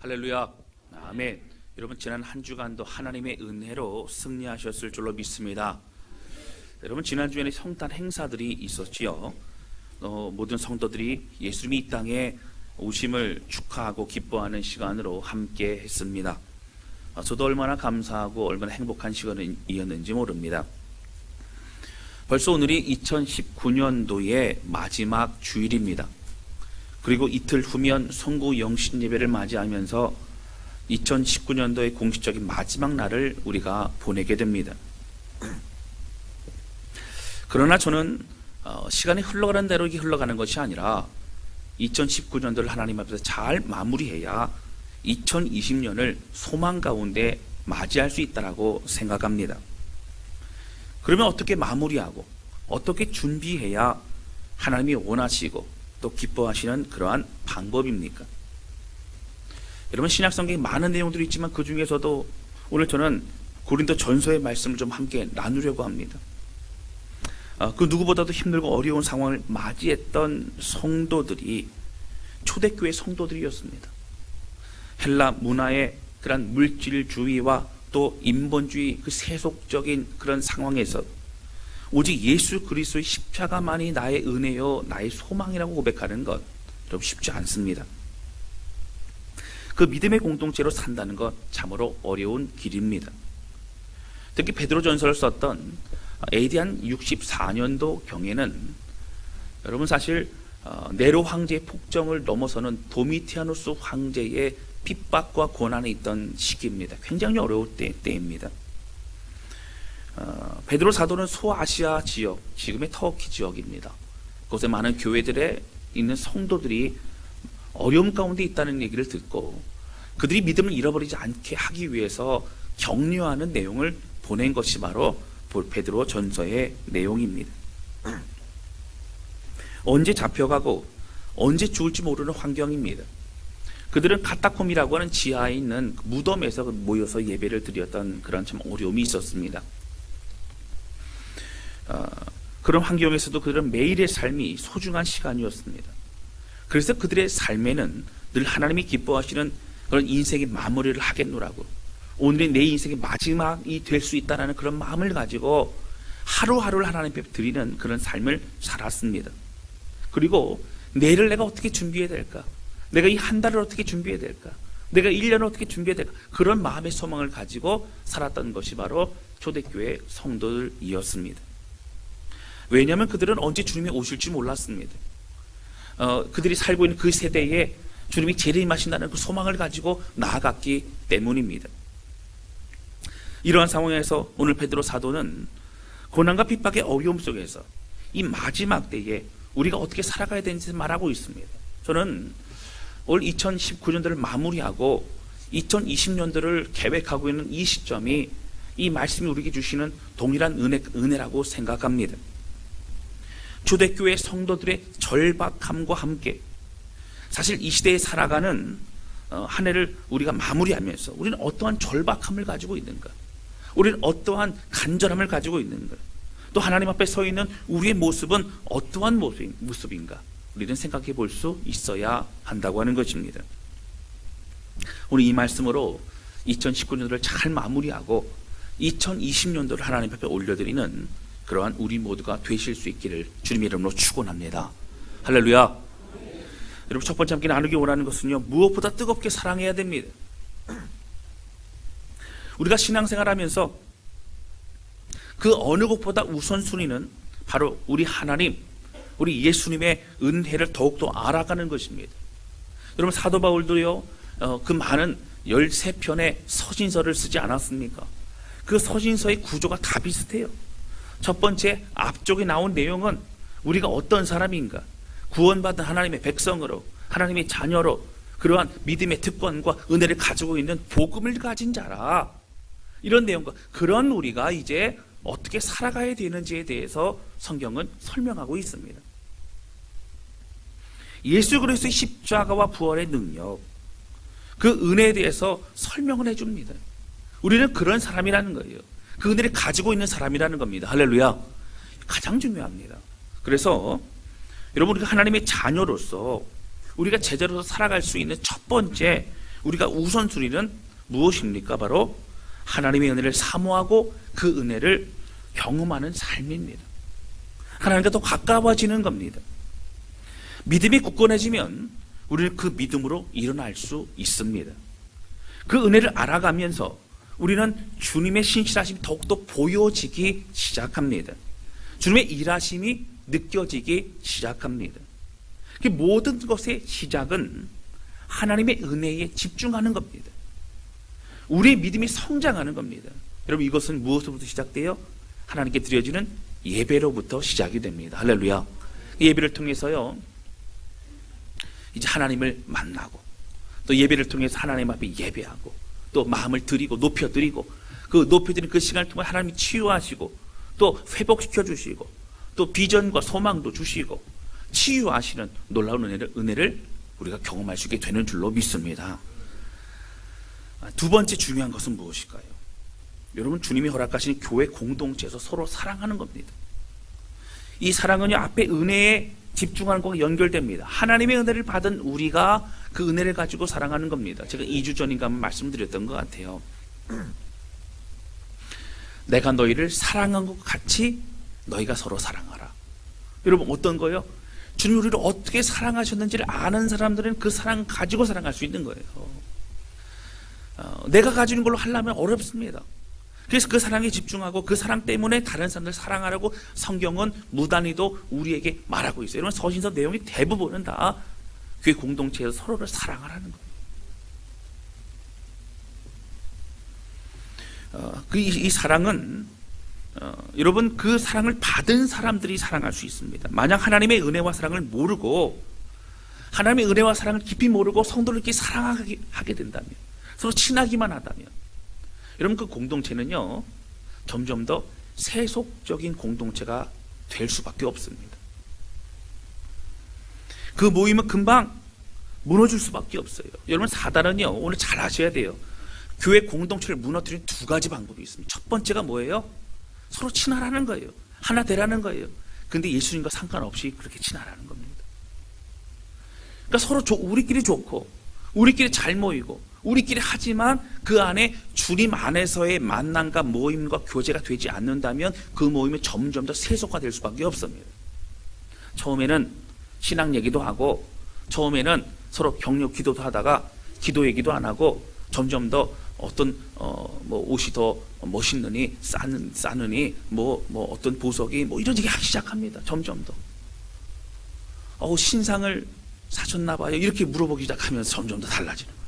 할렐루야. 아멘. 여러분, 지난 한 주간도 하나님의 은혜로 승리하셨을 줄로 믿습니다. 여러분, 지난주에는 성탄 행사들이 있었지요. 모든 성도들이 예수님이 이 땅에 오심을 축하하고 기뻐하는 시간으로 함께 했습니다. 저도 얼마나 감사하고 얼마나 행복한 시간이었는지 모릅니다. 벌써 오늘이 2019년도의 마지막 주일입니다. 그리고 이틀 후면 성구 영신 예배를 맞이하면서 2019년도의 공식적인 마지막 날을 우리가 보내게 됩니다. 그러나 저는 시간이 흘러가는 대로 이렇게 흘러가는 것이 아니라 2019년도를 하나님 앞에서 잘 마무리해야 2020년을 소망 가운데 맞이할 수 있다고 생각합니다. 그러면 어떻게 마무리하고 어떻게 준비해야 하나님이 원하시고 또 기뻐하시는 그러한 방법입니까? 여러분, 신약성경에 많은 내용들이 있지만 그 중에서도 오늘 저는 고린도 전서의 말씀을 좀 함께 나누려고 합니다. 그 누구보다도 힘들고 어려운 상황을 맞이했던 성도들이 초대교회 성도들이었습니다. 헬라 문화의 그런 물질주의와 또 인본주의 그 세속적인 그런 상황에서 오직 예수 그리스도의 십자가만이 나의 은혜요 나의 소망이라고 고백하는 것 좀 쉽지 않습니다. 그 믿음의 공동체로 산다는 것 참으로 어려운 길입니다. 특히 베드로전서를 썼던 AD 한 64년도 경에는 여러분 사실 네로 황제의 폭정을 넘어서는 도미티아누스 황제의 핍박과 고난이 있던 시기입니다. 굉장히 어려울 때입니다. 베드로 사도는 소아시아 지역, 지금의 터키 지역입니다. 그곳에 많은 교회들에 있는 성도들이 어려움 가운데 있다는 얘기를 듣고 그들이 믿음을 잃어버리지 않게 하기 위해서 격려하는 내용을 보낸 것이 바로 베드로 전서의 내용입니다. 언제 잡혀가고 언제 죽을지 모르는 환경입니다. 그들은 카타콤이라고 하는 지하에 있는 무덤에서 모여서 예배를 드렸던 그런 참 어려움이 있었습니다. 그런 환경에서도 그들은 매일의 삶이 소중한 시간이었습니다. 그래서 그들의 삶에는 늘 하나님이 기뻐하시는 그런 인생의 마무리를 하겠노라고, 오늘이 내 인생의 마지막이 될 수 있다는 그런 마음을 가지고 하루하루를 하나님 앞에 드리는 그런 삶을 살았습니다. 그리고 내일을 내가 어떻게 준비해야 될까? 내가 이 한 달을 어떻게 준비해야 될까? 내가 1년을 어떻게 준비해야 될까? 그런 마음의 소망을 가지고 살았던 것이 바로 초대교회 성도들이었습니다. 왜냐하면 그들은 언제 주님이 오실지 몰랐습니다. 그들이 살고 있는 그 세대에 주님이 재림하신다는 그 소망을 가지고 나아갔기 때문입니다. 이러한 상황에서 오늘 베드로 사도는 고난과 핍박의 어려움 속에서 이 마지막 때에 우리가 어떻게 살아가야 되는지 말하고 있습니다. 저는 올 2019년도를 마무리하고 2020년도를 계획하고 있는 이 시점이 이 말씀이 우리에게 주시는 동일한 은혜라고 생각합니다. 초대교회 성도들의 절박함과 함께 사실 이 시대에 살아가는 한 해를 우리가 마무리하면서 우리는 어떠한 절박함을 가지고 있는가? 우리는 어떠한 간절함을 가지고 있는가? 또 하나님 앞에 서 있는 우리의 모습은 어떠한 모습인가? 우리는 생각해 볼 수 있어야 한다고 하는 것입니다. 오늘 이 말씀으로 2019년도를 잘 마무리하고 2020년도를 하나님 앞에 올려드리는 그러한 우리 모두가 되실 수 있기를 주님의 이름으로 축원합니다. 할렐루야. 여러분, 첫 번째 함께 나누기 원하는 것은요, 무엇보다 뜨겁게 사랑해야 됩니다. 우리가 신앙생활하면서 그 어느 것보다 우선순위는 바로 우리 하나님, 우리 예수님의 은혜를 더욱더 알아가는 것입니다. 여러분, 사도 바울도요, 그 많은 13편의 서신서를 쓰지 않았습니까? 그 서신서의 구조가 다 비슷해요. 첫 번째 앞쪽에 나온 내용은 우리가 어떤 사람인가, 구원받은 하나님의 백성으로, 하나님의 자녀로 그러한 믿음의 특권과 은혜를 가지고 있는 복음을 가진 자라, 이런 내용과 그런 우리가 이제 어떻게 살아가야 되는지에 대해서 성경은 설명하고 있습니다. 예수 그리스도의 십자가와 부활의 능력, 그 은혜에 대해서 설명을 해줍니다. 우리는 그런 사람이라는 거예요. 그 은혜를 가지고 있는 사람이라는 겁니다. 할렐루야. 가장 중요합니다. 그래서 여러분, 우리가 하나님의 자녀로서 우리가 제자로서 살아갈 수 있는 첫 번째 우리가 우선순위는 무엇입니까? 바로 하나님의 은혜를 사모하고 그 은혜를 경험하는 삶입니다. 하나님과 더 가까워지는 겁니다. 믿음이 굳건해지면 우리는 그 믿음으로 일어날 수 있습니다. 그 은혜를 알아가면서 우리는 주님의 신실하심이 더욱더 보여지기 시작합니다. 주님의 일하심이 느껴지기 시작합니다. 그 모든 것의 시작은 하나님의 은혜에 집중하는 겁니다. 우리의 믿음이 성장하는 겁니다. 여러분, 이것은 무엇으로부터 시작돼요? 하나님께 드려지는 예배로부터 시작이 됩니다. 할렐루야. 예배를 통해서요, 이제 하나님을 만나고, 또 예배를 통해서 하나님 앞에 예배하고, 또 마음을 드리고 높여드리고, 그 높여드리는 그 시간을 통해 하나님이 치유하시고, 또 회복시켜 주시고, 또 비전과 소망도 주시고, 치유하시는 놀라운 은혜를 우리가 경험할 수 있게 되는 줄로 믿습니다. 두 번째 중요한 것은 무엇일까요? 여러분, 주님이 허락하신 교회 공동체에서 서로 사랑하는 겁니다. 이 사랑은요, 앞에 은혜에 집중하는 것과 연결됩니다. 하나님의 은혜를 받은 우리가 그 은혜를 가지고 사랑하는 겁니다. 제가 2주 전인가 한번 말씀드렸던 것 같아요. 내가 너희를 사랑한 것 같이 너희가 서로 사랑하라. 여러분, 어떤 거요? 주님 우리를 어떻게 사랑하셨는지를 아는 사람들은 그 사랑 가지고 사랑할 수 있는 거예요. 내가 가지는 걸로 하려면 어렵습니다. 그래서 그 사랑에 집중하고 그 사랑 때문에 다른 사람들 사랑하라고 성경은 무단히도 우리에게 말하고 있어요. 여러분, 서신서 내용이 대부분은 다 교회 공동체에서 서로를 사랑하라는 거예요. 이 사랑은 여러분, 그 사랑을 받은 사람들이 사랑할 수 있습니다. 만약 하나님의 은혜와 사랑을 모르고, 하나님의 은혜와 사랑을 깊이 모르고 성도를 이렇게 사랑하게 된다면, 서로 친하기만 하다면, 여러분, 그 공동체는요, 점점 더 세속적인 공동체가 될 수밖에 없습니다. 그 모임은 금방 무너질 수밖에 없어요. 여러분, 사단은요, 오늘 잘 아셔야 돼요. 교회 공동체를 무너뜨리는 두 가지 방법이 있습니다. 첫 번째가 뭐예요? 서로 친하라는 거예요. 하나 되라는 거예요. 근데 예수님과 상관없이 그렇게 친하라는 겁니다. 그러니까 서로 우리끼리 좋고, 우리끼리 잘 모이고, 우리끼리 하지만 그 안에 주님 안에서의 만남과 모임과 교제가 되지 않는다면 그 모임이 점점 더 세속화될 수밖에 없습니다. 처음에는 신앙 얘기도 하고, 처음에는 서로 격려 기도도 하다가 기도 얘기도 안 하고, 점점 더 어떤 옷이 더 멋있느니 싸느니 어떤 보석이 이런 얘기 하기 시작합니다. 점점 더 신상을 사셨나 봐요. 이렇게 물어보기 시작하면서 점점 더 달라지는 거죠.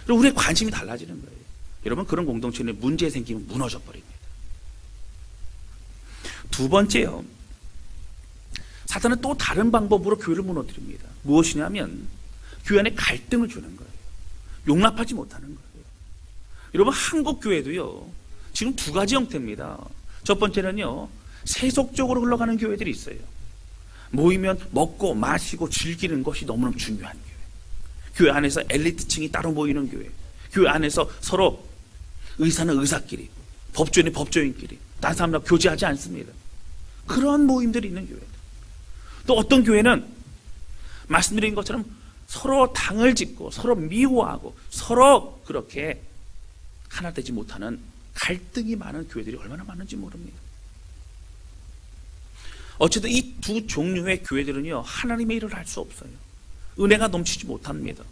그리고 우리의 관심이 달라지는 거예요. 여러분, 그런 공동체는 문제 생기면 무너져 버립니다. 두 번째요, 사탄은 또 다른 방법으로 교회를 무너뜨립니다. 무엇이냐면 교회 안에 갈등을 주는 거예요. 용납하지 못하는 거예요. 여러분, 한국 교회도요, 지금 두 가지 형태입니다. 첫 번째는요, 세속적으로 흘러가는 교회들이 있어요. 모이면 먹고 마시고 즐기는 것이 너무너무 중요한 교회. 교회 안에서 엘리트층이 따로 모이는 교회. 교회 안에서 서로 의사는 의사끼리, 법조인은 법조인끼리, 다른 사람과 교제하지 않습니다. 그런 모임들이 있는 교회. 또 어떤 교회는 말씀드린 것처럼 서로 당을 짓고 서로 미워하고 서로 그렇게 하나 되지 못하는 갈등이 많은 교회들이 얼마나 많은지 모릅니다. 어쨌든 이 두 종류의 교회들은요, 하나님의 일을 할 수 없어요. 은혜가 넘치지 못합니다.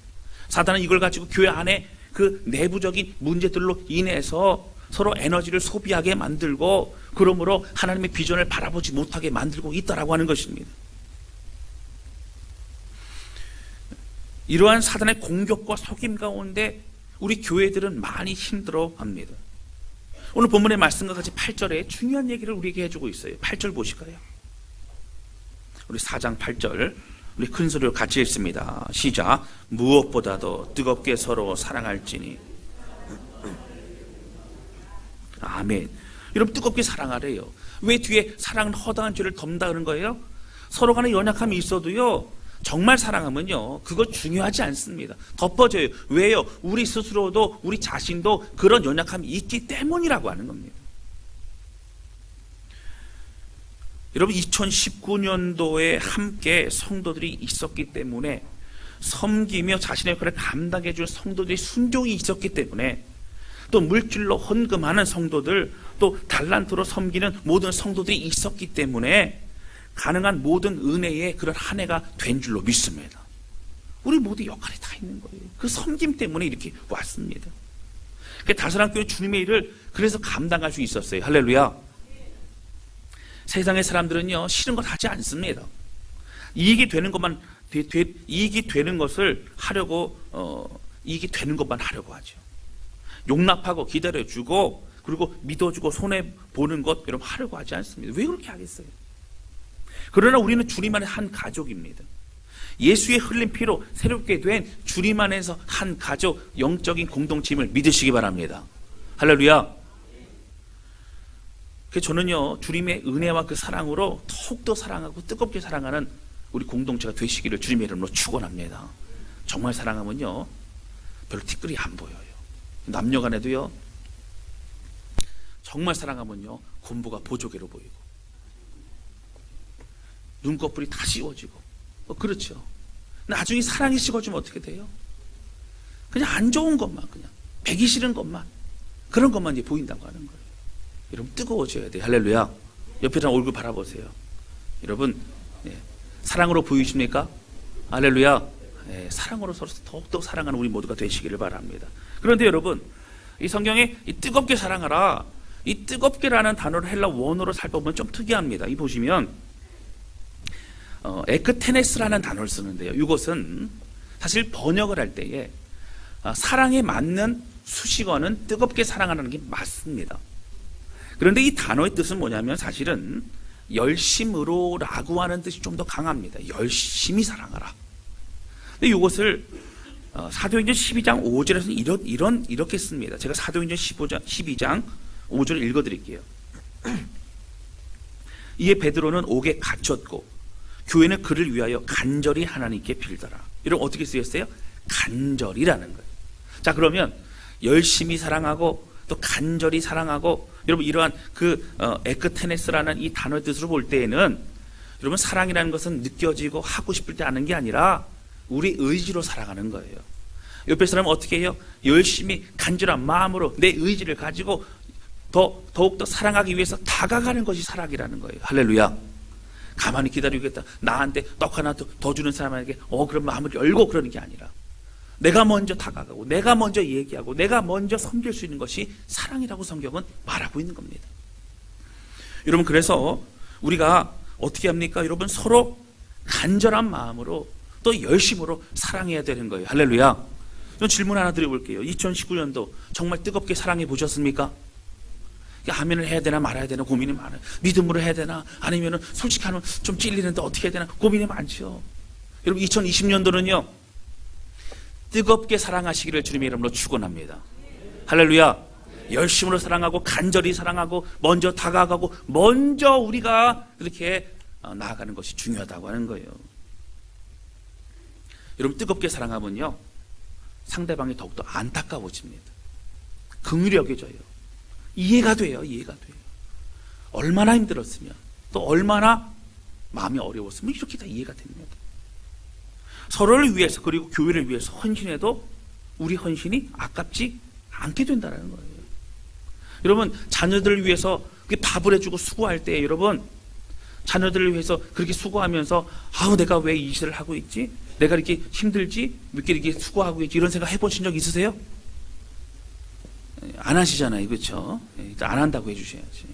사단은 이걸 가지고 교회 안에 그 내부적인 문제들로 인해서 서로 에너지를 소비하게 만들고, 그러므로 하나님의 비전을 바라보지 못하게 만들고 있다라고 하는 것입니다. 이러한 사단의 공격과 속임 가운데 우리 교회들은 많이 힘들어합니다. 오늘 본문의 말씀과 같이 8절에 중요한 얘기를 우리에게 해주고 있어요. 8절 보실까요? 우리 4장 8절, 우리 큰 소리로 같이 읽습니다. 시작. 무엇보다도 뜨겁게 서로 사랑할지니. 아멘. 여러분, 뜨겁게 사랑하래요. 왜 뒤에 사랑은 허다한 죄를 덮는다 그런 거예요? 서로 간에 연약함이 있어도요, 정말 사랑하면요, 그거 중요하지 않습니다. 덮어져요. 왜요? 우리 스스로도, 우리 자신도 그런 연약함이 있기 때문이라고 하는 겁니다. 여러분, 2019년도에 함께 성도들이 있었기 때문에 섬기며 자신의 역할을 감당해 줄 성도들이 순종이 있었기 때문에, 또 물질로 헌금하는 성도들, 또 달란트로 섬기는 모든 성도들이 있었기 때문에 가능한 모든 은혜의 그런 한 해가 된 줄로 믿습니다. 우리 모두 역할이 다 있는 거예요. 그 섬김 때문에 이렇게 왔습니다. 다사랑교회 주님의 일을 그래서 감당할 수 있었어요. 할렐루야. 세상의 사람들은요, 싫은 것 하지 않습니다. 이익이 되는 것만 이익이 되는 것을 하려고 이익이 되는 것만 하려고 하죠. 용납하고 기다려주고 그리고 믿어주고 손해 보는 것 여러분 하려고 하지 않습니다. 왜 그렇게 하겠어요? 그러나 우리는 주님 안에 한 가족입니다. 예수의 흘린 피로 새롭게 된 주님 안에서 한 가족, 영적인 공동체임을 믿으시기 바랍니다. 할렐루야. 그래서 저는요, 주님의 은혜와 그 사랑으로 더욱더 사랑하고 뜨겁게 사랑하는 우리 공동체가 되시기를 주님의 이름으로 축원합니다. 정말 사랑하면요, 별로 티끌이 안 보여요. 남녀 간에도요, 정말 사랑하면요, 곤보가 보조개로 보이고 눈꺼풀이 다 씌워지고 그렇죠. 나중에 사랑이 식어지면 어떻게 돼요? 그냥 안 좋은 것만, 그냥 배기 싫은 것만, 그런 것만 이제 보인다고 하는 거예요. 여러분 뜨거워져야 돼요. 할렐루야. 옆에 사람 얼굴 바라보세요. 여러분 사랑으로 보이십니까? 할렐루야. 사랑으로 서로 더욱더 사랑하는 우리 모두가 되시기를 바랍니다. 그런데 여러분, 이 성경에 이 뜨겁게 사랑하라, 이 뜨겁게라는 단어를 헬라 원어로 살펴보면 좀 특이합니다. 이 보시면 에크테네스라는 단어를 쓰는데요. 이것은 사실 번역을 할 때에 사랑에 맞는 수식어는 뜨겁게 사랑하는 게 맞습니다. 그런데 이 단어의 뜻은 뭐냐면 사실은 열심으로라고 하는 뜻이 좀 더 강합니다. 열심히 사랑하라. 근데 이것을 사도행전 12장 5절에서는 이렇게 씁니다. 제가 사도행전 12장 5절을 읽어드릴게요. 이에 베드로는 옥에 갇혔고 교회는 그를 위하여 간절히 하나님께 빌더라. 이런 어떻게 쓰였어요? 간절히라는 거예요. 자, 그러면 열심히 사랑하고 또 간절히 사랑하고, 여러분 이러한 에크테네스라는 이 단어의 뜻으로 볼 때에는 여러분 사랑이라는 것은 느껴지고 하고 싶을 때 하는 게 아니라 우리 의지로 살아가는 거예요. 옆에 사람은 어떻게 해요? 열심히 간절한 마음으로 내 의지를 가지고 더욱더 사랑하기 위해서 다가가는 것이 사랑이라는 거예요. 할렐루야. 가만히 기다리겠다. 나한테 떡 하나 더 주는 사람에게 그럼 마음을 열고 그러는 게 아니라 내가 먼저 다가가고 내가 먼저 얘기하고 내가 먼저 섬길 수 있는 것이 사랑이라고 성경은 말하고 있는 겁니다. 여러분, 그래서 우리가 어떻게 합니까? 여러분, 서로 간절한 마음으로 또 열심으로 사랑해야 되는 거예요. 할렐루야. 좀 질문 하나 드려볼게요. 2019년도 정말 뜨겁게 사랑해 보셨습니까? 아멘을 해야 되나 말아야 되나 고민이 많아요. 믿음으로 해야 되나 아니면 솔직하면 좀 찔리는데 어떻게 해야 되나 고민이 많죠. 여러분, 2020년도는요 뜨겁게 사랑하시기를 주님의 이름으로 축원합니다. 할렐루야. 열심으로 사랑하고 간절히 사랑하고 먼저 다가가고 먼저 우리가 그렇게 나아가는 것이 중요하다고 하는 거예요. 여러분, 뜨겁게 사랑하면요 상대방이 더욱더 안타까워집니다. 긍휼히 여겨져요. 이해가 돼요. 얼마나 힘들었으면, 또 얼마나 마음이 어려웠으면 이렇게 다 이해가 됩니다. 서로를 위해서 그리고 교회를 위해서 헌신해도 우리 헌신이 아깝지 않게 된다는 거예요. 여러분, 자녀들을 위해서 밥을 해주고 수고할 때 여러분, 자녀들을 위해서 그렇게 수고하면서 내가 왜 이 일을 하고 있지? 내가 이렇게 힘들지? 왜 이렇게 수고하고 있지? 이런 생각 해보신 적 있으세요? 안 하시잖아요. 그렇죠? 안 한다고 해주셔야지.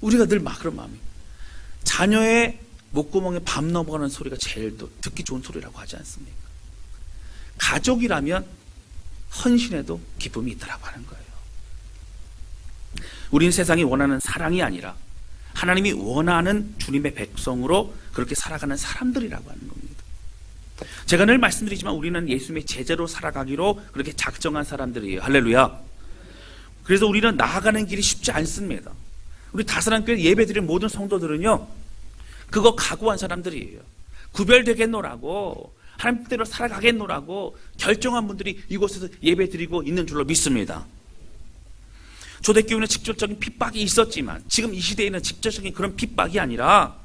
우리가 늘 막 그런 마음이, 자녀의 목구멍에 밥 넘어가는 소리가 제일 또 듣기 좋은 소리라고 하지 않습니까? 가족이라면 헌신에도 기쁨이 있다라고 하는 거예요. 우리는 세상이 원하는 사랑이 아니라 하나님이 원하는 주님의 백성으로 그렇게 살아가는 사람들이라고 하는 겁니다. 제가 늘 말씀드리지만 우리는 예수님의 제자로 살아가기로 그렇게 작정한 사람들이에요. 할렐루야. 그래서 우리는 나아가는 길이 쉽지 않습니다. 우리 다사랑교회 예배드린 모든 성도들은요 그거 각오한 사람들이에요. 구별되겠노라고, 하나님 뜻대로 살아가겠노라고 결정한 분들이 이곳에서 예배드리고 있는 줄로 믿습니다. 초대교회는 직접적인 핍박이 있었지만 지금 이 시대에는 직접적인 그런 핍박이 아니라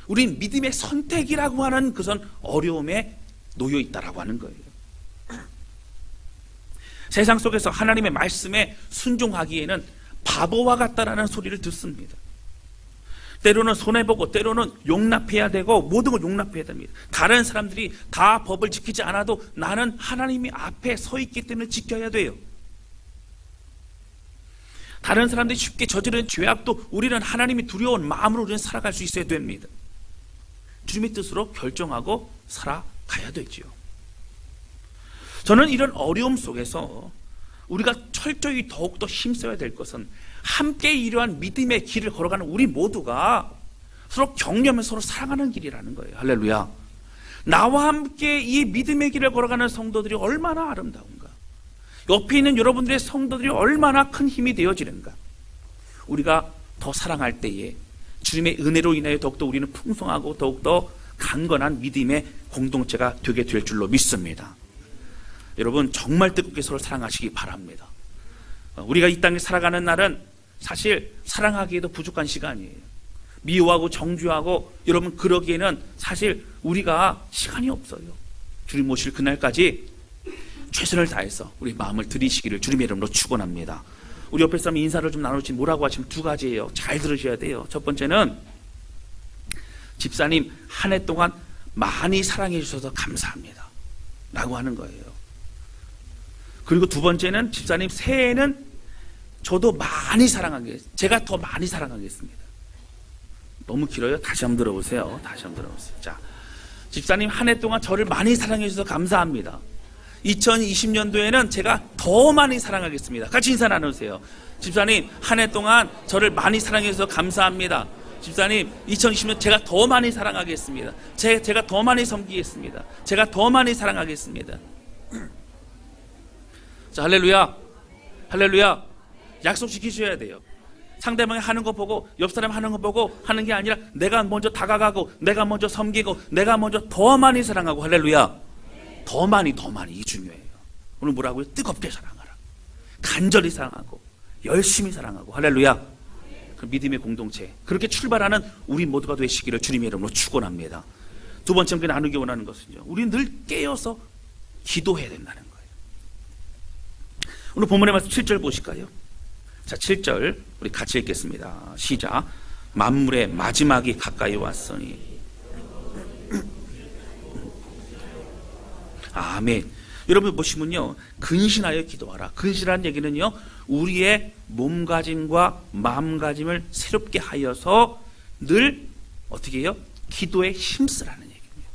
우린 믿음의 선택이라고 하는 그런 어려움에 놓여 있다라고 하는 거예요. 세상 속에서 하나님의 말씀에 순종하기에는 바보와 같다라는 소리를 듣습니다. 때로는 손해보고 때로는 용납해야 되고 모든 걸 용납해야 됩니다. 다른 사람들이 다 법을 지키지 않아도 나는 하나님이 앞에 서 있기 때문에 지켜야 돼요. 다른 사람들이 쉽게 저지르는 죄악도 우리는 하나님이 두려운 마음으로 우리는 살아갈 수 있어야 됩니다. 주님의 뜻으로 결정하고 살아가야 되지요. 저는 이런 어려움 속에서 우리가 철저히 더욱더 힘써야 될 것은 함께 이러한 믿음의 길을 걸어가는 우리 모두가 서로 격려하며 서로 사랑하는 길이라는 거예요. 할렐루야. 나와 함께 이 믿음의 길을 걸어가는 성도들이 얼마나 아름다운가. 옆에 있는 여러분들의 성도들이 얼마나 큰 힘이 되어지는가. 우리가 더 사랑할 때에 주님의 은혜로 인하여 더욱더 우리는 풍성하고 더욱더 강건한 믿음의 공동체가 되게 될 줄로 믿습니다. 여러분 정말 뜨겁게 서로 사랑하시기 바랍니다. 우리가 이 땅에 살아가는 날은 사실 사랑하기에도 부족한 시간이에요. 미워하고 정죄하고 여러분 그러기에는 사실 우리가 시간이 없어요. 주님 오실 그날까지 최선을 다해서 우리 마음을 들이시기를 주님의 이름으로 축원합니다. 우리 옆에 사람 인사를 좀 나누지 뭐라고 하시면 두 가지예요. 잘 들으셔야 돼요. 첫 번째는 집사님 한 해 동안 많이 사랑해 주셔서 감사합니다 라고 하는 거예요. 그리고 두 번째는 집사님 새해에는 저도 많이 사랑하겠습니다. 제가 더 많이 사랑하겠습니다. 너무 길어요. 다시 한번 들어보세요. 다시 한번 들어보세요. 자, 집사님 한 해 동안 저를 많이 사랑해 주셔서 감사합니다. 2020년도에는 제가 더 많이 사랑하겠습니다. 같이 인사 나누세요. 집사님 한 해 동안 저를 많이 사랑해 주셔서 감사합니다. 집사님 2020년 제가 더 많이 사랑하겠습니다. 제가 더 많이 섬기겠습니다. 제가 더 많이 사랑하겠습니다. 자, 할렐루야. 할렐루야. 약속 지키셔야 돼요. 상대방이 하는 거 보고 옆 사람 하는 거 보고 하는 게 아니라 내가 먼저 다가가고 내가 먼저 섬기고 내가 먼저 더 많이 사랑하고. 할렐루야. 더 많이 이게 중요해요. 오늘 뭐라고요? 뜨겁게 사랑하라. 간절히 사랑하고 열심히 사랑하고. 할렐루야. 그 믿음의 공동체 그렇게 출발하는 우리 모두가 되시기를 주님의 이름으로 축원합니다. 두 번째 함께 나누기 원하는 것은요, 우리 늘 깨어서 기도해야 된다는 거예요. 오늘 본문의 말씀 7절 보실까요? 자, 7절 우리 같이 읽겠습니다. 시작. 만물의 마지막이 가까이 왔으니. 아멘. 여러분 보시면요, 근신하여 기도하라. 근신하는 얘기는요, 우리의 몸가짐과 마음가짐을 새롭게 하여서 늘 어떻게 해요? 기도에 힘쓰라는 얘기입니다.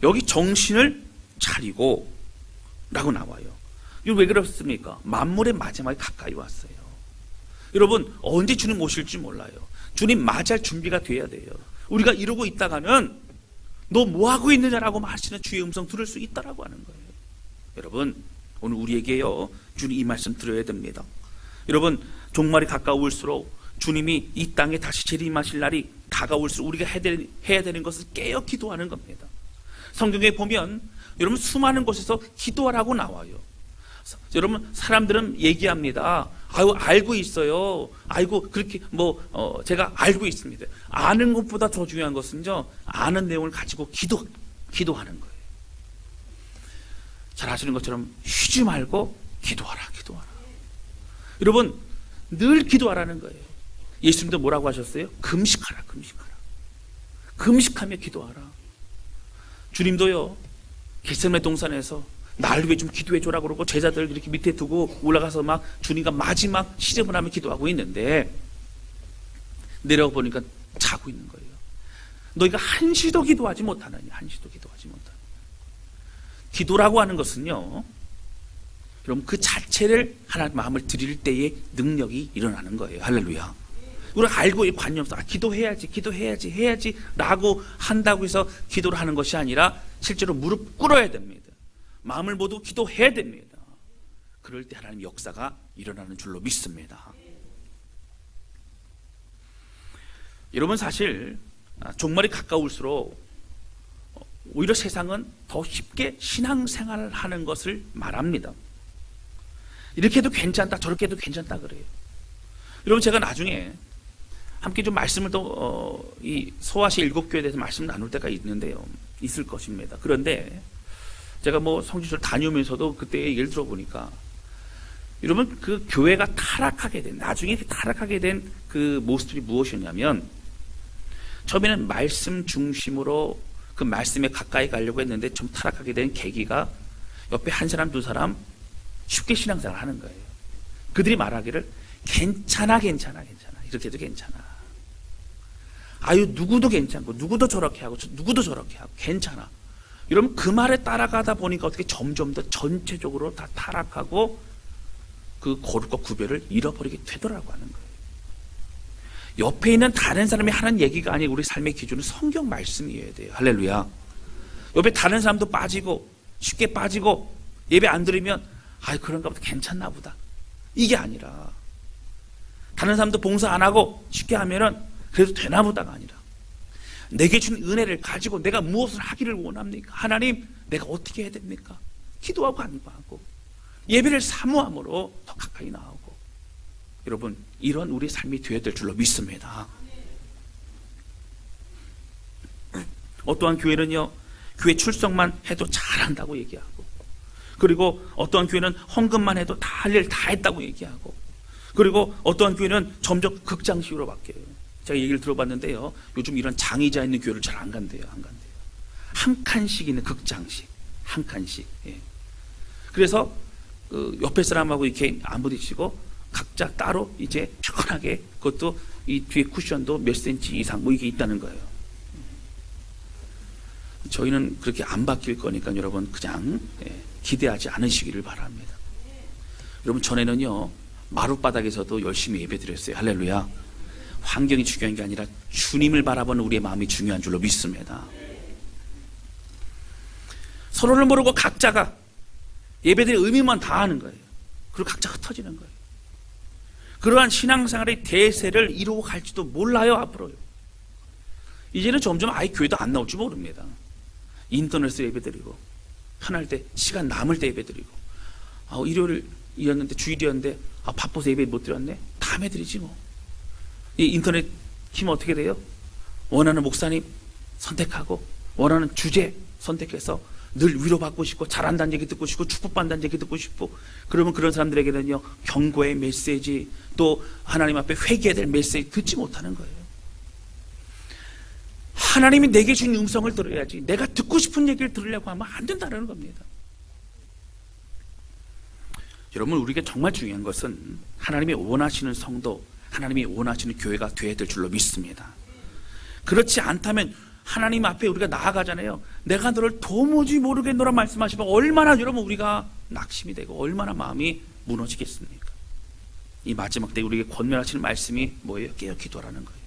여기 정신을 차리고 라고 나와요. 이거 왜 그렇습니까? 만물의 마지막이 가까이 왔어요. 여러분 언제 주님 오실지 몰라요. 주님 맞이할 준비가 돼야 돼요. 우리가 이러고 있다가는 너 뭐하고 있느냐라고 하시는 주의 음성 들을 수 있다라고 하는 거예요. 여러분 오늘 우리에게요, 주님 이 말씀 드려야 됩니다. 여러분 종말이 가까울수록 주님이 이 땅에 다시 재림하실 날이 다가올수록 우리가 해야 되는 것은 깨어 기도하는 겁니다. 성경에 보면 여러분 수많은 곳에서 기도하라고 나와요. 여러분 사람들은 얘기합니다. 아유 알고 있어요. 아이고 그렇게 제가 알고 있습니다. 아는 것보다 더 중요한 것은요, 아는 내용을 가지고 기도하는 거예요. 잘 아시는 것처럼 쉬지 말고 기도하라. 여러분 늘 기도하라는 거예요. 예수님도 뭐라고 하셨어요? 금식하라. 금식하며 기도하라. 주님도요, 겟세마네 동산에서 날 위해 좀 기도해 줘라 그러고 제자들 이렇게 밑에 두고 올라가서 막 주님과 마지막 시름을 하며 기도하고 있는데 내려가 보니까 자고 있는 거예요. 너희가 한시도 기도하지 못하느냐. 기도라고 하는 것은요, 여러분 그 자체를 하나님 마음을 드릴 때의 능력이 일어나는 거예요. 할렐루야. 우리가 알고 이 관념상 기도해야지 라고 한다고 해서 기도를 하는 것이 아니라 실제로 무릎 꿇어야 됩니다. 마음을 모두 기도해야 됩니다. 그럴 때 하나님 역사가 일어나는 줄로 믿습니다. 여러분 사실 종말이 가까울수록 오히려 세상은 더 쉽게 신앙생활을 하는 것을 말합니다. 이렇게 해도 괜찮다, 저렇게 해도 괜찮다 그래요. 여러분 제가 나중에 함께 좀 말씀을 이 소아시 7교회에 대해서 말씀 나눌 때가 있는데요, 있을 것입니다. 그런데 제가 뭐 성지순례 다녀오면서도 그때 얘기를 들어보니까, 여러분, 그 교회가 타락하게 된, 나중에 타락하게 된 그 모습이 무엇이었냐면, 처음에는 말씀 중심으로 그 말씀에 가까이 가려고 했는데 좀 타락하게 된 계기가, 옆에 한 사람 두 사람 쉽게 신앙생활을 하는 거예요. 그들이 말하기를 괜찮아 이렇게 해도 괜찮아, 아유 누구도 괜찮고 누구도 저렇게 하고 누구도 저렇게 하고 괜찮아. 여러분, 그 말에 따라가다 보니까 어떻게 점점 더 전체적으로 다 타락하고 그 거룩과 구별을 잃어버리게 되더라고 하는 거예요. 옆에 있는 다른 사람이 하는 얘기가 아니고 우리 삶의 기준은 성경 말씀이어야 돼요. 할렐루야. 옆에 다른 사람도 빠지고 쉽게 빠지고 예배 안 드리면 아이 그런가 보다, 괜찮나 보다, 이게 아니라, 다른 사람도 봉사 안 하고 쉽게 하면은 그래도 되나 보다가 아니라, 내게 준 은혜를 가지고 내가 무엇을 하기를 원합니까? 하나님, 내가 어떻게 해야 됩니까? 기도하고 간구하고 예배를 사모함으로 더 가까이 나오고. 여러분, 이런 우리 삶이 되어야 될 줄로 믿습니다. 어떠한 교회는요, 교회 출석만 해도 잘한다고 얘기하고, 그리고 어떠한 교회는 헌금만 해도 다 할 일 다 했다고 얘기하고, 그리고 어떠한 교회는 점점 극장식으로 바뀌어요. 제가 얘기를 들어봤는데요, 요즘 이런 장의자 있는 교회를 잘 안 간대요. 한 칸씩 있는 극장식, 한 칸씩. 예. 그래서 그 옆에 사람하고 이렇게 안 부딪히고 각자 따로 이제 편하게, 그것도 이 뒤에 쿠션도 몇 센치 이상 뭐 이게 있다는 거예요. 저희는 그렇게 안 바뀔 거니까 여러분 그냥 기대하지 않으시기를 바랍니다. 여러분, 전에는요 마룻바닥에서도 열심히 예배드렸어요. 할렐루야. 환경이 중요한 게 아니라 주님을 바라보는 우리의 마음이 중요한 줄로 믿습니다. 서로를 모르고 각자가 예배드릴 의미만 다 하는 거예요. 그리고 각자 흩어지는 거예요. 그러한 신앙생활의 대세를 이루고 갈지도 몰라요. 앞으로요. 이제는 점점 아예 교회도 안 나올지 모릅니다. 인터넷으로 예배드리고, 편할 때 시간 남을 때 예배드리고, 일요일이었는데 주일이었는데 바빠서 예배 못 드렸네, 다음에 드리지 뭐. 이 인터넷 키면 어떻게 돼요? 원하는 목사님 선택하고 원하는 주제 선택해서 늘 위로받고 싶고 잘한다는 얘기 듣고 싶고 축복받는다는 얘기 듣고 싶고, 그러면 그런 사람들에게는요 경고의 메시지, 또 하나님 앞에 회개해야 될 메시지 듣지 못하는 거예요. 하나님이 내게 준 음성을 들어야지, 내가 듣고 싶은 얘기를 들으려고 하면 안 된다는 겁니다. 여러분, 우리에게 정말 중요한 것은 하나님이 원하시는 성도, 하나님이 원하시는 교회가 되어야 될 줄로 믿습니다. 그렇지 않다면 하나님 앞에 우리가 나아가잖아요. 내가 너를 도무지 모르겠노라 말씀하시면 얼마나 여러분 우리가 낙심이 되고 얼마나 마음이 무너지겠습니까? 이 마지막 때 우리에게 권면하시는 말씀이 뭐예요? 깨어 기도하라는 거예요.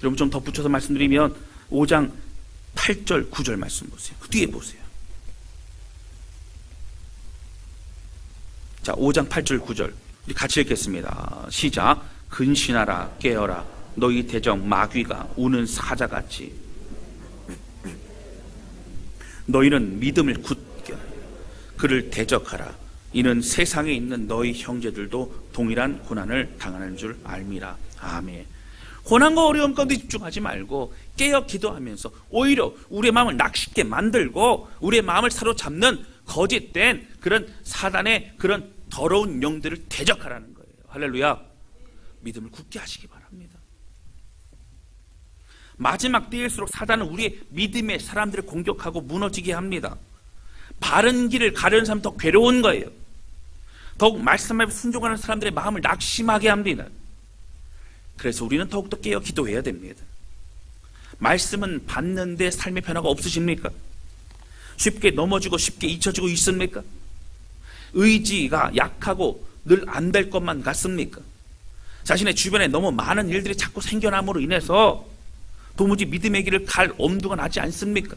여러분, 좀 덧붙여서 말씀드리면 5장 8절 9절 말씀 보세요. 그 뒤에 보세요. 자, 5장 8절 9절 우리 같이 읽겠습니다. 시작. 근신하라, 깨어라, 너희 대적 마귀가 우는 사자같이 너희는 믿음을 굳게 하라. 그를 대적하라. 이는 세상에 있는 너희 형제들도 동일한 고난을 당하는 줄 알미라. 아멘. 고난과 어려움 가운데 집중하지 말고 깨어 기도하면서 오히려 우리의 마음을 낙심게 만들고 우리의 마음을 사로잡는 거짓된 그런 사단의 그런 더러운 영들을 대적하라는 거예요. 할렐루야. 믿음을 굳게 하시기 바랍니다. 마지막 때일수록 사단은 우리의 믿음의 사람들을 공격하고 무너지게 합니다. 바른 길을 가려는 사람은 더 괴로운 거예요. 더욱 말씀에 순종하는 사람들의 마음을 낙심하게 합니다. 그래서 우리는 더욱더 깨어 기도해야 됩니다. 말씀은 받는데 삶의 변화가 없으십니까? 쉽게 넘어지고 쉽게 잊혀지고 있습니까? 의지가 약하고 늘 안 될 것만 같습니까? 자신의 주변에 너무 많은 일들이 자꾸 생겨남으로 인해서 도무지 믿음의 길을 갈 엄두가 나지 않습니까?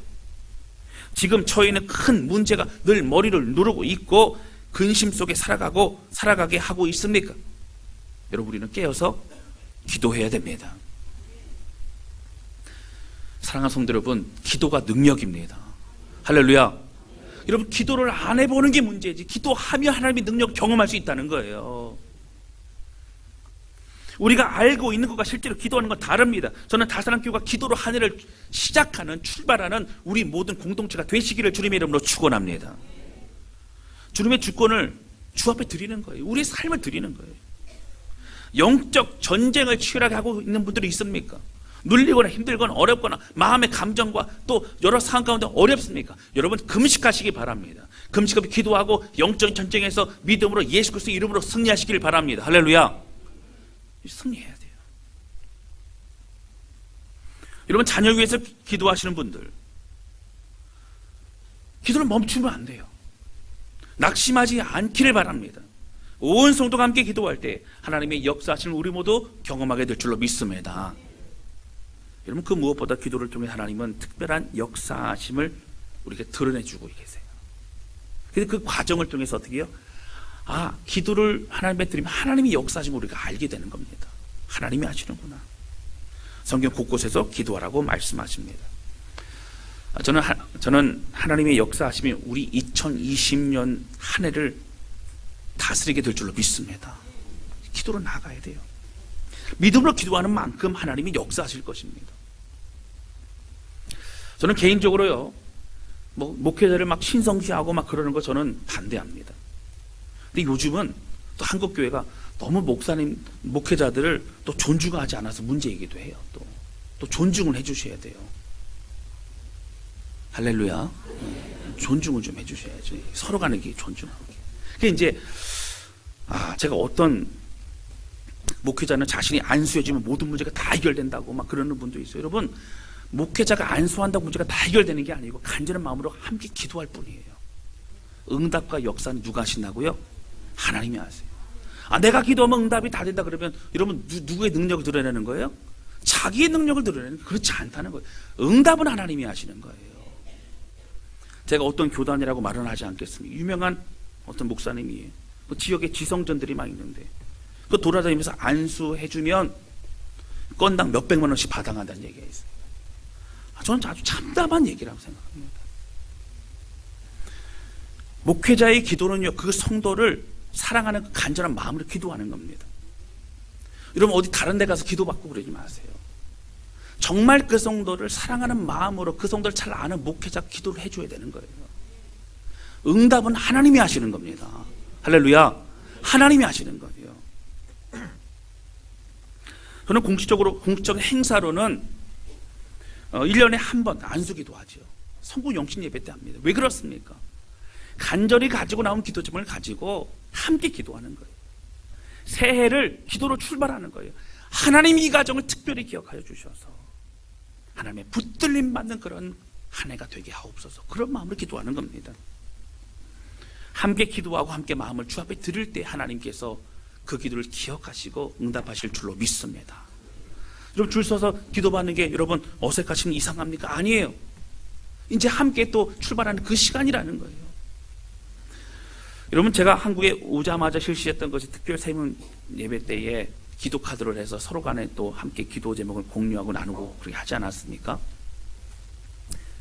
지금 처해 있는 큰 문제가 늘 머리를 누르고 있고 근심 속에 살아가게 하고 있습니까? 여러분, 우리는 깨어서 기도해야 됩니다. 사랑하는 성도 여러분, 기도가 능력입니다. 할렐루야. 여러분, 기도를 안 해보는 게 문제지 기도하며 하나님의 능력 경험할 수 있다는 거예요. 우리가 알고 있는 것과 실제로 기도하는 건 다릅니다. 저는 다사랑교회가 기도로 한 해를 시작하는, 출발하는 우리 모든 공동체가 되시기를 주님의 이름으로 축원합니다. 주님의 주권을 주 앞에 드리는 거예요. 우리의 삶을 드리는 거예요. 영적 전쟁을 치열하게 하고 있는 분들이 있습니까? 눌리거나 힘들거나 어렵거나 마음의 감정과 또 여러 상황 가운데 어렵습니까? 여러분 금식하시기 바랍니다. 금식하고 기도하고 영적 전쟁에서 믿음으로 예수 그리스도의 이름으로 승리하시길 바랍니다. 할렐루야. 승리해야 돼요. 여러분 자녀 위해서 기도하시는 분들, 기도를 멈추면 안 돼요. 낙심하지 않기를 바랍니다. 온 성도가 함께 기도할 때 하나님의 역사하심을 우리 모두 경험하게 될 줄로 믿습니다. 여러분 그 무엇보다 기도를 통해 하나님은 특별한 역사하심을 우리에게 드러내주고 계세요. 그래서 그 과정을 통해서 어떻게 해요? 기도를 하나님께 드리면 하나님의 역사하심을 우리가 알게 되는 겁니다. 하나님이 하시는구나. 성경 곳곳에서 기도하라고 말씀하십니다. 저는 하나님의 역사하심이 우리 2020년 한 해를 다스리게 될 줄로 믿습니다. 기도로 나가야 돼요. 믿음으로 기도하는 만큼 하나님이 역사하실 것입니다. 저는 개인적으로요, 목회자를 막 신성시하고 막 그러는 거 저는 반대합니다. 근데 요즘은 또 한국교회가 너무 목회자들을 또 존중하지 않아서 문제이기도 해요. 또 존중을 해주셔야 돼요. 할렐루야. 존중을 좀 해주셔야죠. 서로 간에 존중하고. 그게 이제, 제가 어떤 목회자는 자신이 안수해주면 모든 문제가 다 해결된다고 막 그러는 분도 있어요. 여러분, 목회자가 안수한다고 문제가 다 해결되는 게 아니고 간절한 마음으로 함께 기도할 뿐이에요. 응답과 역사는 누가 하신다고요? 하나님이 하세요. 내가 기도하면 응답이 다 된다 그러면 여러분 누구의 능력을 드러내는 거예요? 자기의 능력을 드러내는 거예요. 그렇지 않다는 거예요. 응답은 하나님이 하시는 거예요. 제가 어떤 교단이라고 말은 하지 않겠습니다. 유명한 어떤 목사님이에요. 지역에 지성전들이 많이 있는데 그 돌아다니면서 안수해주면 건당 몇백만 원씩 받아간다는 얘기가 있어요. 저는 아주 참담한 얘기라고 생각합니다. 목회자의 기도는요, 그 성도를 사랑하는 그 간절한 마음으로 기도하는 겁니다. 여러분 어디 다른 데 가서 기도받고 그러지 마세요. 정말 그 성도를 사랑하는 마음으로 그 성도를 잘 아는 목회자 기도를 해줘야 되는 거예요. 응답은 하나님이 하시는 겁니다. 할렐루야. 하나님이 하시는 거예요. 저는 공식적인 행사로는 1년에 한 번 안수기도 하죠. 성구 영신 예배 때 합니다. 왜 그렇습니까? 간절히 가지고 나온 기도 제목을 가지고 함께 기도하는 거예요. 새해를 기도로 출발하는 거예요. 하나님이 이 가정을 특별히 기억하여 주셔서 하나님의 붙들림 받는 그런 한 해가 되게 하옵소서. 그런 마음으로 기도하는 겁니다. 함께 기도하고 함께 마음을 주 앞에 드릴 때 하나님께서 그 기도를 기억하시고 응답하실 줄로 믿습니다. 여러분 줄 서서 기도받는 게 여러분 어색하시면 이상합니까? 아니에요. 이제 함께 또 출발하는 그 시간이라는 거예요. 여러분 제가 한국에 오자마자 실시했던 것이 특별 세문 예배 때에 기도 카드를 해서 서로 간에 또 함께 기도 제목을 공유하고 나누고 그렇게 하지 않았습니까?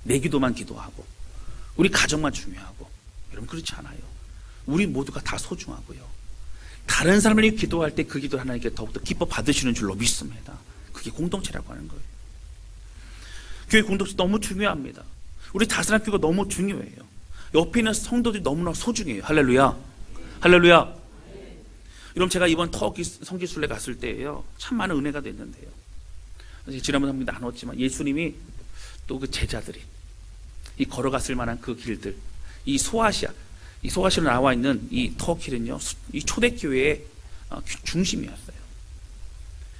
내 기도만 기도하고 우리 가정만 중요하고 여러분 그렇지 않아요. 우리 모두가 다 소중하고요. 다른 사람을 위해 기도할 때 그 기도를 하나님께 더욱더 기뻐 받으시는 줄로 믿습니다. 그게 공동체라고 하는 거예요. 교회 공동체 너무 중요합니다. 우리 다스란 교회가 너무 중요해요. 옆에 있는 성도들이 너무나 소중해요. 할렐루야. 할렐루야. 여러분 제가 이번 터키 성지순례 갔을 때예요. 참 많은 은혜가 됐는데요. 지난번에 한번 나눴지만 예수님이 또 그 제자들이 이 걸어갔을 만한 그 길들, 이 소아시아로 나와 있는 이 터키는요, 이 초대교회의 중심이었어요.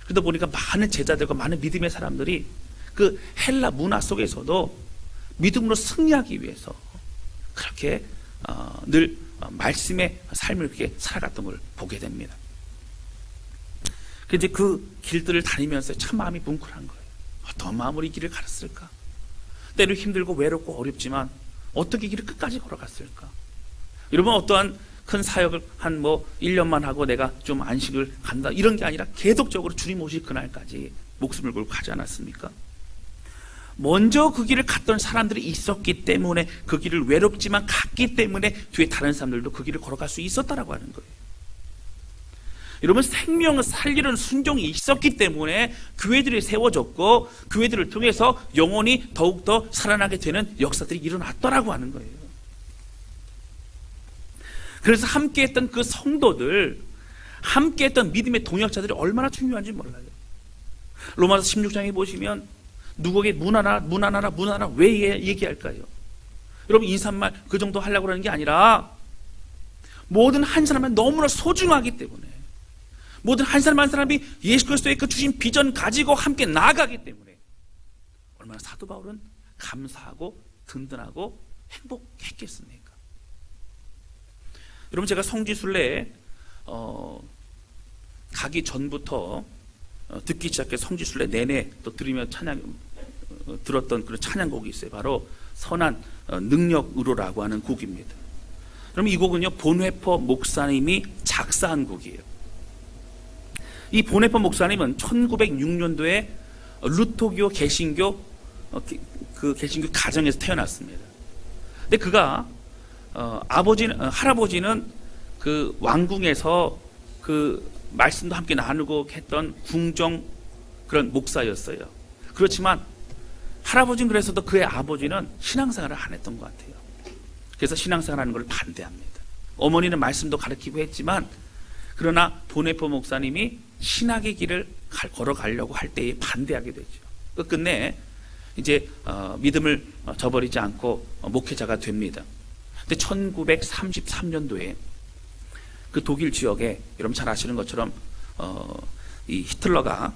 그러다 보니까 많은 제자들과 많은 믿음의 사람들이 그 헬라 문화 속에서도 믿음으로 승리하기 위해서 그렇게 늘 말씀의 삶을 그렇게 살아갔던 걸 보게 됩니다. 그런데 그 길들을 다니면서 참 마음이 뭉클한 거예요. 어떤 마음으로 이 길을 걸었을까? 때로 힘들고 외롭고 어렵지만 어떻게 이 길을 끝까지 걸어갔을까? 여러분 어떠한 큰 사역을 한 1년만 하고 내가 좀 안식을 간다 이런 게 아니라 계속적으로 주님 오실 그날까지 목숨을 걸고 가지 않았습니까? 먼저 그 길을 갔던 사람들이 있었기 때문에 그 길을 외롭지만 갔기 때문에 뒤에 다른 사람들도 그 길을 걸어갈 수 있었다라고 하는 거예요. 여러분, 생명을 살리는 순종이 있었기 때문에 교회들이 세워졌고 교회들을 통해서 영혼이 더욱더 살아나게 되는 역사들이 일어났더라고 하는 거예요. 그래서 함께했던 그 성도들, 함께했던 믿음의 동역자들이 얼마나 중요한지 몰라요. 로마서 16장에 보시면 누구에게 문 하나 왜 얘기할까요? 여러분, 인사말 그 정도 하려고 하는 게 아니라 모든 한 사람은 너무나 소중하기 때문에, 모든 한 사람 한 사람이 예수 그리스도의 그 주신 비전 가지고 함께 나아가기 때문에 얼마나 사도 바울은 감사하고 든든하고 행복했겠습니까? 여러분, 제가 성지순례에 가기 전부터 듣기 시작해서 성지순례 내내 또 들으며 들었던 그런 찬양곡이 있어요. 바로 선한 능력으로라고 하는 곡입니다. 그럼 이 곡은요, 본회퍼 목사님이 작사한 곡이에요. 이 본회퍼 목사님은 1906년도에 루토교 개신교 그 개신교 가정에서 태어났습니다. 근데 그가 할아버지는 그 왕궁에서 그 말씀도 함께 나누고 했던 궁정 그런 목사였어요. 그렇지만 할아버지는 그래서도 그의 아버지는 신앙생활을 안 했던 것 같아요. 그래서 신앙생활하는 걸 반대합니다. 어머니는 말씀도 가르치고 했지만, 그러나 본회퍼 목사님이 신학의 길을 걸어가려고 할 때에 반대하게 되죠. 끝끝내 이제 믿음을 저버리지 않고 목회자가 됩니다. 근데 1933년도에 그 독일 지역에, 여러분 잘 아시는 것처럼 이 히틀러가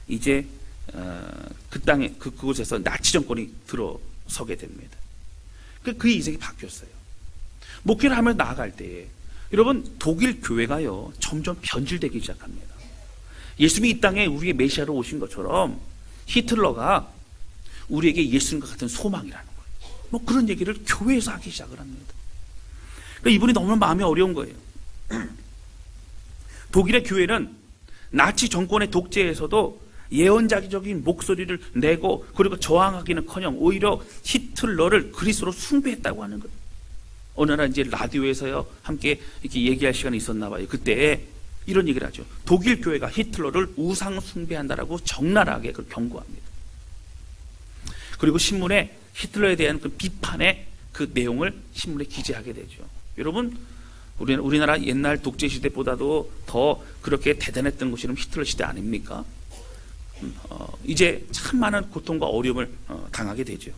이제 그 땅에 그곳에서 나치 정권이 들어서게 됩니다. 그 인생이 바뀌었어요. 목회를 하며 나아갈 때에 여러분, 독일 교회가요 점점 변질되기 시작합니다. 예수님이 이 땅에 우리의 메시아로 오신 것처럼 히틀러가 우리에게 예수님과 같은 소망이라는 거예요. 뭐 그런 얘기를 교회에서 하기 시작을 합니다. 그러니까 이분이 너무 마음이 어려운 거예요. 독일의 교회는 나치 정권의 독재에서도 예언자적인 목소리를 내고, 그리고 저항하기는커녕 오히려 히틀러를 그리스도로 숭배했다고 하는 거예요. 어느 날 이제 라디오에서요 함께 이렇게 얘기할 시간이 있었나 봐요. 그때 이런 얘기를 하죠. 독일 교회가 히틀러를 우상 숭배한다라고 적나라하게 경고합니다. 그리고 신문에 히틀러에 대한 그 비판의 그 내용을 신문에 기재하게 되죠. 여러분, 우리나라 옛날 독재 시대보다도 더 그렇게 대단했던 것이 히틀러 시대 아닙니까? 이제 참 많은 고통과 어려움을 당하게 되죠.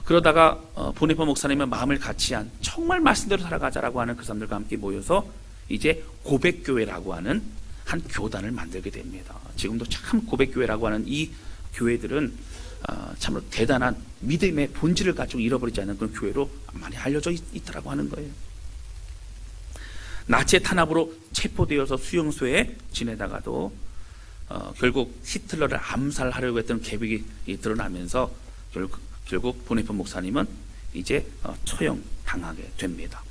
그러다가 본회퍼 목사님의 마음을 같이 한, 정말 말씀대로 살아가자라고 하는 그 사람들과 함께 모여서 이제 고백교회라고 하는 한 교단을 만들게 됩니다. 지금도 참 고백교회라고 하는 이 교회들은 참으로 대단한 믿음의 본질을 가지고 잃어버리지 않는 그런 교회로 많이 알려져 있더라고 하는 거예요. 나치의 탄압으로 체포되어서 수용소에 지내다가도 결국 히틀러를 암살하려고 했던 계획이 드러나면서 결국 본회퍼 목사님은 이제 처형당하게 됩니다.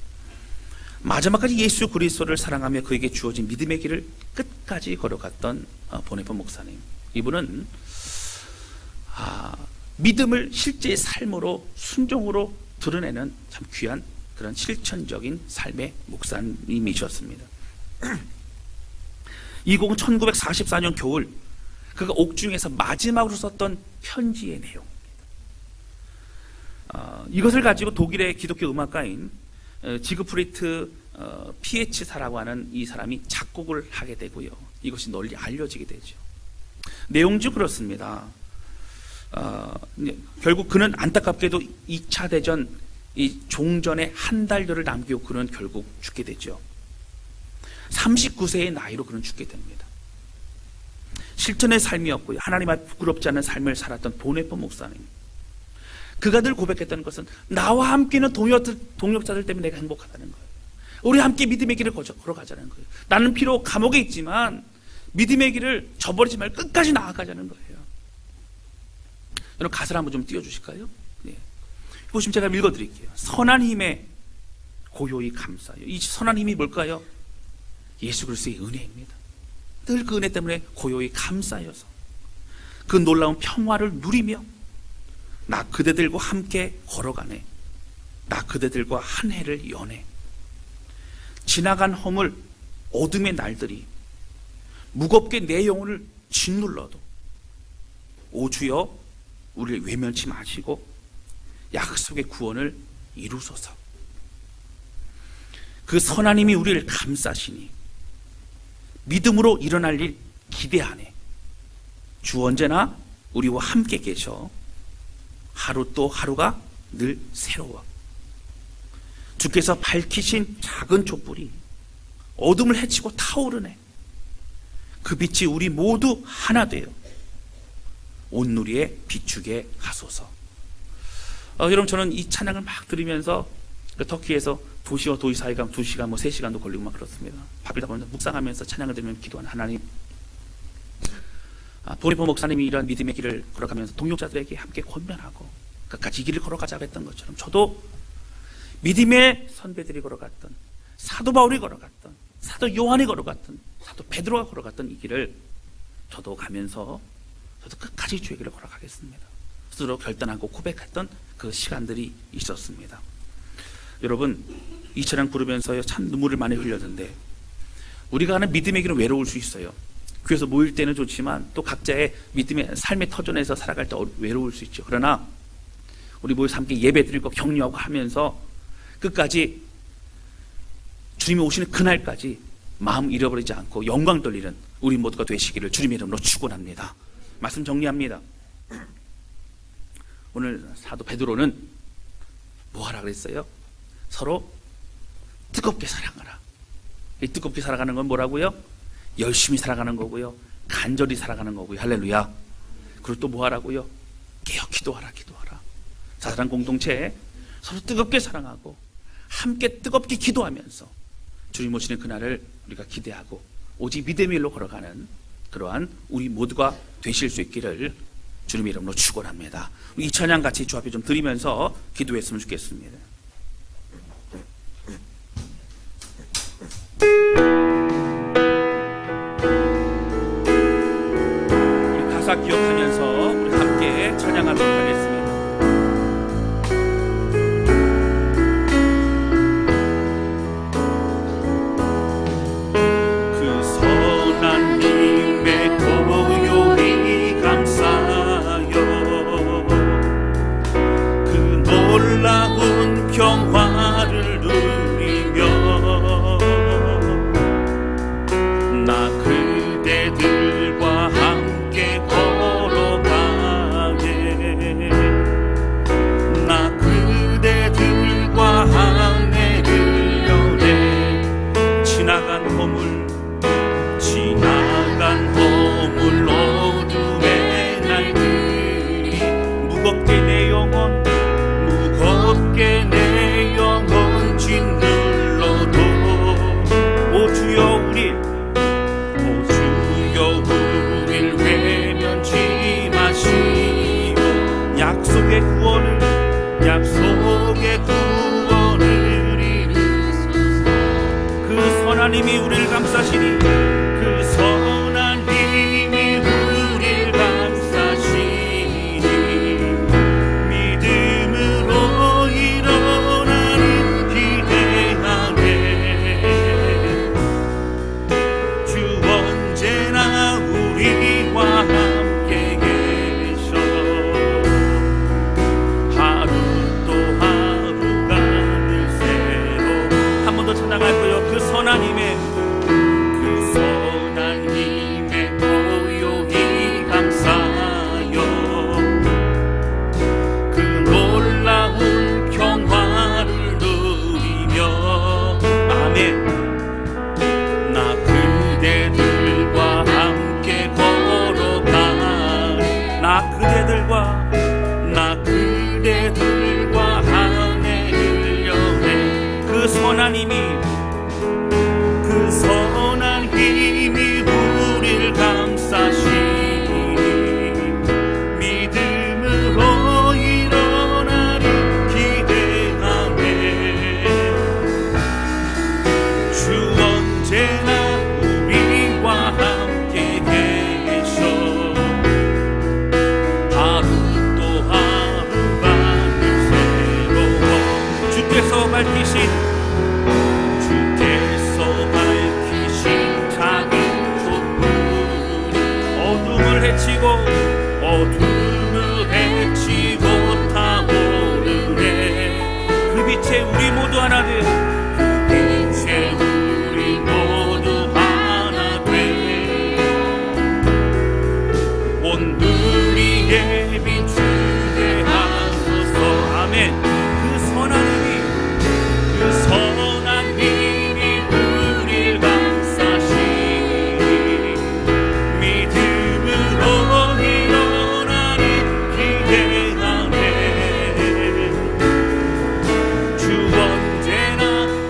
마지막까지 예수 그리스도를 사랑하며 그에게 주어진 믿음의 길을 끝까지 걸어갔던 본회퍼 목사님, 이분은 믿음을 실제의 삶으로 순종으로 드러내는 참 귀한 그런 실천적인 삶의 목사님이셨습니다. 이 곡은 1944년 겨울 그가 옥중에서 마지막으로 썼던 편지의 내용입니다. 이것을 가지고 독일의 기독교 음악가인 지그프리트 피에츠사라고 하는 이 사람이 작곡을 하게 되고요. 이것이 널리 알려지게 되죠. 내용도 그렇습니다. 결국 그는 안타깝게도 2차 대전 이 종전에 한 달여를 남기고 그는 결국 죽게 되죠. 39세의 나이로 그는 죽게 됩니다. 실천의 삶이었고요, 하나님 앞에 부끄럽지 않은 삶을 살았던 본회퍼 목사님, 그가 늘 고백했던 것은 나와 함께는 동역자들 때문에 내가 행복하다는 거예요. 우리 함께 믿음의 길을 걸어가자는 거예요. 나는 비록 감옥에 있지만 믿음의 길을 저버리지 말고 끝까지 나아가자는 거예요. 여러분, 가사를 한번 좀 띄워주실까요? 네. 보시면 제가 읽어드릴게요. 선한 힘에 고요히 감사하여. 이 선한 힘이 뭘까요? 예수 그리스도의 은혜입니다. 늘 그 은혜 때문에 고요히 감사하여서 그 놀라운 평화를 누리며 나 그대들과 함께 걸어가네. 나 그대들과 한 해를 여네. 지나간 허물 어둠의 날들이 무겁게 내 영혼을 짓눌러도 오 주여 우리를 외면치 마시고 약속의 구원을 이루소서. 그 선하님이 우리를 감싸시니 믿음으로 일어날 일 기대하네. 주 언제나 우리와 함께 계셔 하루 또 하루가 늘 새로워. 주께서 밝히신 작은 촛불이 어둠을 헤치고 타오르네. 그 빛이 우리 모두 하나 되어 온누리에 비추게 하소서. 여러분, 저는 이 찬양을 막 들으면서 터키에서 도시와 도시 사이가 2시간, 3시간도 걸리고 막 그렇습니다. 밥이다 보면 묵상하면서 찬양을 들으면 기도하는 하나님, 보리포 목사님이 이런 믿음의 길을 걸어가면서 동역자들에게 함께 권면하고 끝까지 이 길을 걸어가자고 했던 것처럼 저도 믿음의 선배들이 걸어갔던, 사도 바울이 걸어갔던, 사도 요한이 걸어갔던, 사도 베드로가 걸어갔던 이 길을 저도 가면서 저도 끝까지 주의 길을 걸어가겠습니다. 스스로 결단하고 고백했던 그 시간들이 있었습니다. 여러분, 이 찬양 부르면서 참 눈물을 많이 흘렸는데, 우리가 하는 믿음의 길은 외로울 수 있어요. 교회에서 모일 때는 좋지만 또 각자의 믿음의 삶의 터전에서 살아갈 때 외로울 수 있죠. 그러나 우리 모여서 함께 예배드리고 격려하고 하면서 끝까지 주님이 오시는 그날까지 마음 잃어버리지 않고 영광 돌리는 우리 모두가 되시기를 주님의 이름으로 축원합니다. 말씀 정리합니다. 오늘 사도 베드로는 뭐 하라 그랬어요? 서로 뜨겁게 사랑하라. 이 뜨겁게 살아가는 건 뭐라고요? 열심히 살아가는 거고요, 간절히 살아가는 거고요. 할렐루야. 그리고 또 뭐 하라고요? 깨어 기도하라. 사랑 공동체에 서로 뜨겁게 사랑하고 함께 뜨겁게 기도하면서 주님 오시는 그날을 우리가 기대하고 오직 믿음의 일로 걸어가는 그러한 우리 모두가 되실 수 있기를 주님의 이름으로 축원합니다. 이 찬양 같이 주 앞에 좀 드리면서 기도했으면 좋겠습니다. 우리 가사 기억하면서 우리 함께 찬양하도록 하겠습니다. 평화를 누리며 나 그대들과 함께 걸어가네. 나 그대들과 하늘을 여네. 지나간 허물 어둠의 날들이 무겁게 내 영혼 내 영혼 짓눌러도 오 주여 우릴 외면치 마시고 약속의 구원을 이루소서. 그 선하님이 우리를 감싸시니 그 선하님이 우리를 감싸시니 믿음으로 일어나는 기대하네. 주 언제나 우리와 함께 계셔 하루 또 하루가 늘 새로. 한 번 더 찬양할 거요. 그 선하님의 고요히 감사요. 그 놀라운 평화를 누리며 아멘. 나 그대들과 함께 걸어가리. 나 그대들과 하늘을 여네. 그 선하님이 우릴 감싸시니 믿음으로 일어나리 기대하네. 주 언제나 우리와 함께 계셔 하루 또 하루가 늘 새로워. 주께서 밝히신 하나 돼 빛에 우리 모두 하나 돼 온누리에 비추게 하소서. 아멘. 그 선한 힘이 우릴 감싸시니 믿음으로 일어나는 기대 안에 주 언제나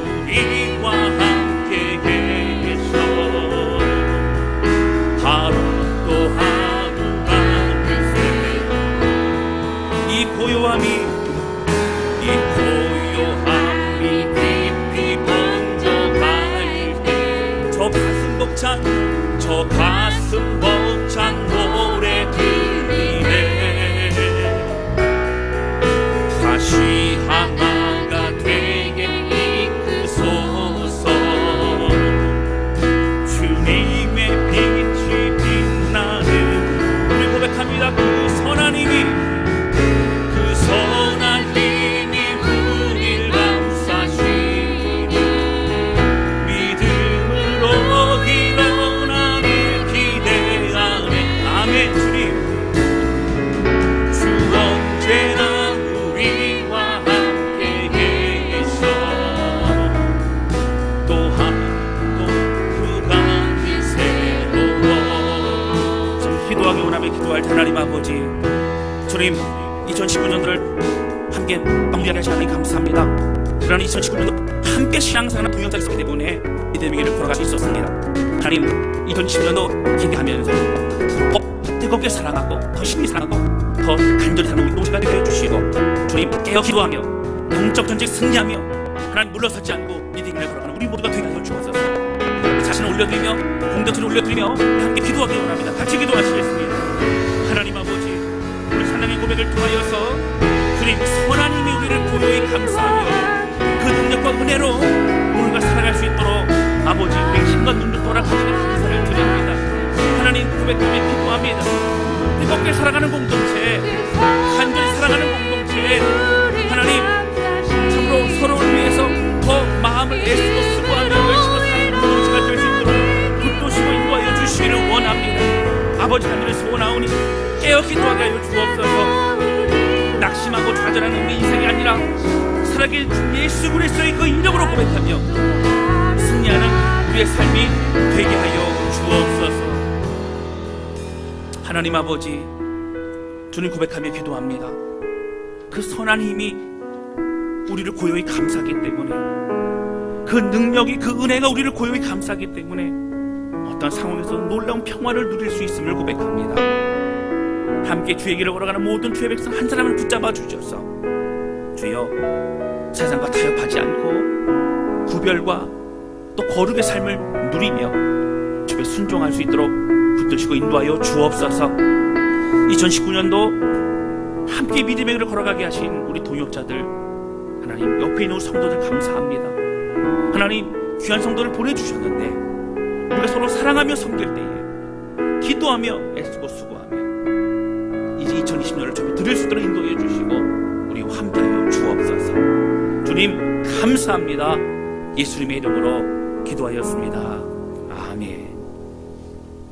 우리와 함께 계셔. 하루 또 하루가 그새 이 고요함이 깊이 번져갈 때 저 가슴 벅찬 노래 들리네. 다시 하나가 되게 이끄소서. 주님의 빛이 빛나는 우리 고백합니다. 그 선한 힘이 우릴 감싸시니 믿음으로 일어나는 기대 안에. 아멘. 주 언제나 우리와 함께 계셔. 또한 그가 새로워. 참 기도하기 원하며 기도할 하나님 아버지, 주님 2019년도를 함께 마무리하게 하신 하나님 감사합니다. 그러나 2019년도 함께 신앙생활 동역자를 있었기 때문에 믿음의 길을 걸어갈 수 있었습니다. 하나님 2020년도 기대하면서 더 뜨겁게 사랑하고 더 심히 사랑하고 더 간절히 사랑하는 우리 동시가 되게 해주시고 주님 깨어 기도하며 영적 전쟁 승리하며 하나님 물러서지 않고 믿음의 길을 걸어가는 우리 모두가 되게 하여 주옵소서. 자신을 올려드리며 공동체를 올려드리며 함께 기도하기 원합니다. 같이 기도하시겠습니다. 하나님 아버지, 우리 찬양의 고백을 통하여서 주님 선한 힘이 우리를 고요히 감싸며 그 능력과 은혜로 우리가 살아갈 수 있도록 아버지 우리의 힘과 눈을 돌아가시는 감사를 드립니다. 하나님 고백하며 기도합니다. 뜨겁게 살아가는 공동체, 간절히 살아가는 공동체, 하나님 참으로 서로를 위해서 더 마음을 애쓰고 수고하며 열심히 사는 공동체가 될 수 있도록 붙드시고 인도하여 주시기를 원합니다. 아버지 하늘을 소원하오니 깨어 기도하게 하여 주옵소서. 낙심하고 좌절하는 우리 인생이 아니라 살아계 예수 그리스도의 그 이름으로 고백하며 승리하는 우리의 삶이 되게 하여 주옵소서. 하나님 아버지, 주님 고백하며 기도합니다. 그 선한 힘이 우리를 고요히 감싸기 때문에, 그 능력이, 그 은혜가 우리를 고요히 감싸기 때문에 어떤 상황에서 놀라운 평화를 누릴 수 있음을 고백합니다. 함께 주의 길을 걸어가는 모든 주의 백성 한 사람을 붙잡아 주셔서 주여 세상과 타협하지 않고 구별과 또 거룩의 삶을 누리며 주께 순종할 수 있도록 붙드시고 인도하여 주옵소서. 2019년도 함께 믿음의 길을 걸어가게 하신 우리 동역자들, 하나님 옆에 있는 우리 성도들 감사합니다. 하나님 귀한 성도를 보내주셨는데 우리가 서로 사랑하며 섬길 때에 기도하며 애쓰고 수고하며 이제 2020년을 좀 드릴 수 있도록 인도해 주시고 우리와 함께하여 주옵소서. 주님 감사합니다. 예수님의 이름으로 기도하였습니다.